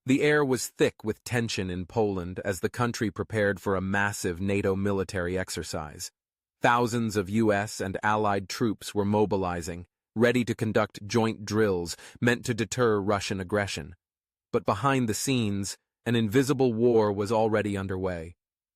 The air was thick with tension in Poland as the country prepared for a massive NATO military exercise. Thousands of U.S. and Allied troops were mobilizing, ready to conduct joint drills meant to deter Russian aggression. But behind the scenes, an invisible war was already underway.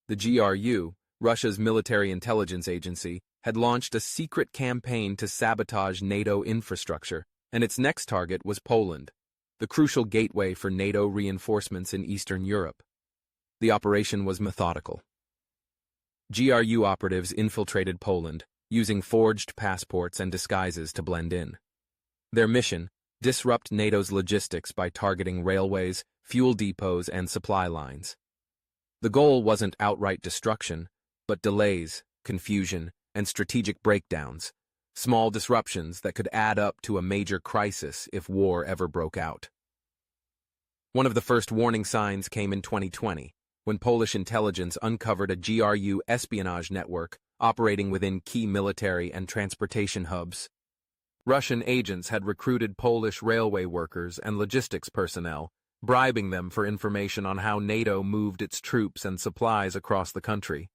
The GRU, Russia's military intelligence agency, had launched a secret campaign to sabotage NATO infrastructure, and its next target was Poland, the crucial gateway for NATO reinforcements in Eastern Europe. The operation was methodical. GRU operatives infiltrated Poland, using forged passports and disguises to blend in. Their mission: disrupt NATO's logistics by targeting railways, fuel depots, and supply lines. The goal wasn't outright destruction, but delays, confusion, and strategic breakdowns, small disruptions that could add up to a major crisis if war ever broke out. One of the first warning signs came in 2020, when Polish intelligence uncovered a GRU espionage network operating within key military and transportation hubs. Russian agents had recruited Polish railway workers and logistics personnel, bribing them for information on how NATO moved its troops and supplies across the country.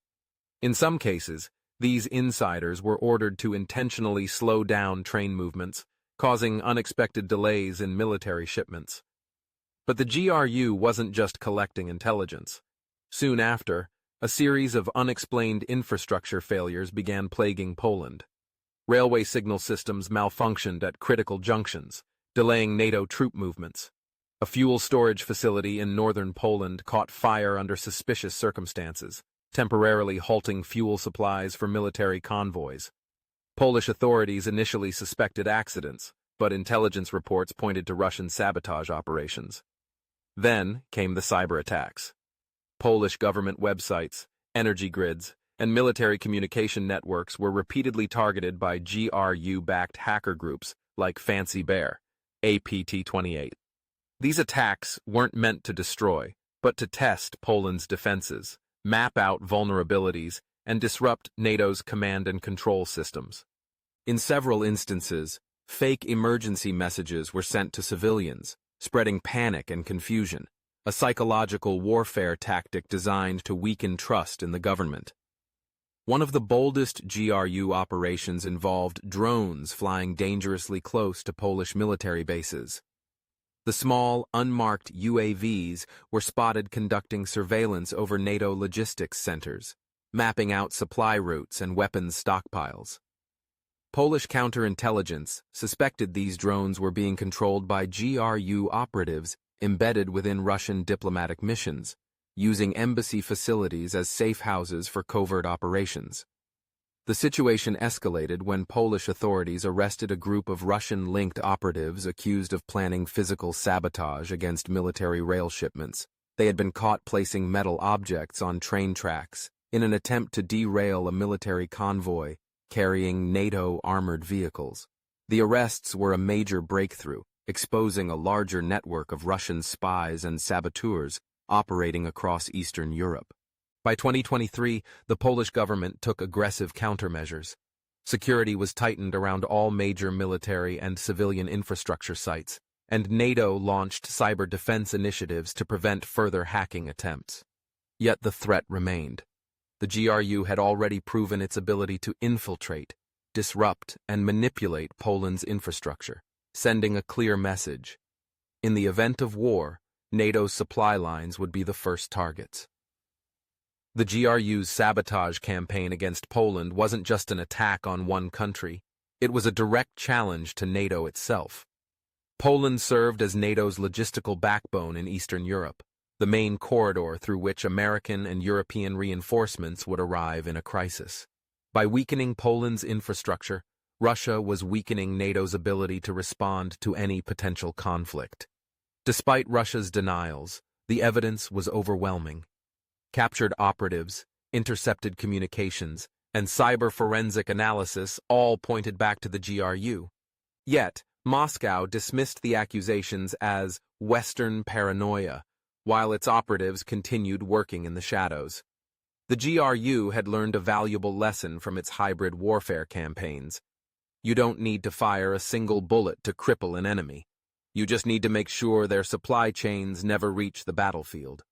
In some cases, these insiders were ordered to intentionally slow down train movements, causing unexpected delays in military shipments. But the GRU wasn't just collecting intelligence. Soon after, a series of unexplained infrastructure failures began plaguing Poland. Railway signal systems malfunctioned at critical junctions, delaying NATO troop movements. A fuel storage facility in northern Poland caught fire under suspicious circumstances, temporarily halting fuel supplies for military convoys. Polish authorities initially suspected accidents, but intelligence reports pointed to Russian sabotage operations. Then came the cyber attacks. Polish government websites, energy grids, and military communication networks were repeatedly targeted by GRU-backed hacker groups like Fancy Bear, APT-28. These attacks weren't meant to destroy, but to test Poland's defenses, map out vulnerabilities, and disrupt NATO's command and control systems. In several instances, fake emergency messages were sent to civilians, spreading panic and confusion, a psychological warfare tactic designed to weaken trust in the government. One of the boldest GRU operations involved drones flying dangerously close to Polish military bases. The small, unmarked UAVs were spotted conducting surveillance over NATO logistics centers, mapping out supply routes and weapons stockpiles. Polish counterintelligence suspected these drones were being controlled by GRU operatives embedded within Russian diplomatic missions, using embassy facilities as safe houses for covert operations. The situation escalated when Polish authorities arrested a group of Russian-linked operatives accused of planning physical sabotage against military rail shipments. They had been caught placing metal objects on train tracks in an attempt to derail a military convoy carrying NATO armored vehicles. The arrests were a major breakthrough, exposing a larger network of Russian spies and saboteurs operating across Eastern Europe. By 2023, the Polish government took aggressive countermeasures. Security was tightened around all major military and civilian infrastructure sites, and NATO launched cyber defense initiatives to prevent further hacking attempts. Yet the threat remained. The GRU had already proven its ability to infiltrate, disrupt, and manipulate Poland's infrastructure, sending a clear message. In the event of war, NATO's supply lines would be the first targets. The GRU's sabotage campaign against Poland wasn't just an attack on one country, it was a direct challenge to NATO itself. Poland served as NATO's logistical backbone in Eastern Europe, the main corridor through which American and European reinforcements would arrive in a crisis. By weakening Poland's infrastructure, Russia was weakening NATO's ability to respond to any potential conflict. Despite Russia's denials, the evidence was overwhelming. Captured operatives, intercepted communications, and cyber forensic analysis all pointed back to the GRU. Yet, Moscow dismissed the accusations as Western paranoia, while its operatives continued working in the shadows. The GRU had learned a valuable lesson from its hybrid warfare campaigns. You don't need to fire a single bullet to cripple an enemy. You just need to make sure their supply chains never reach the battlefield.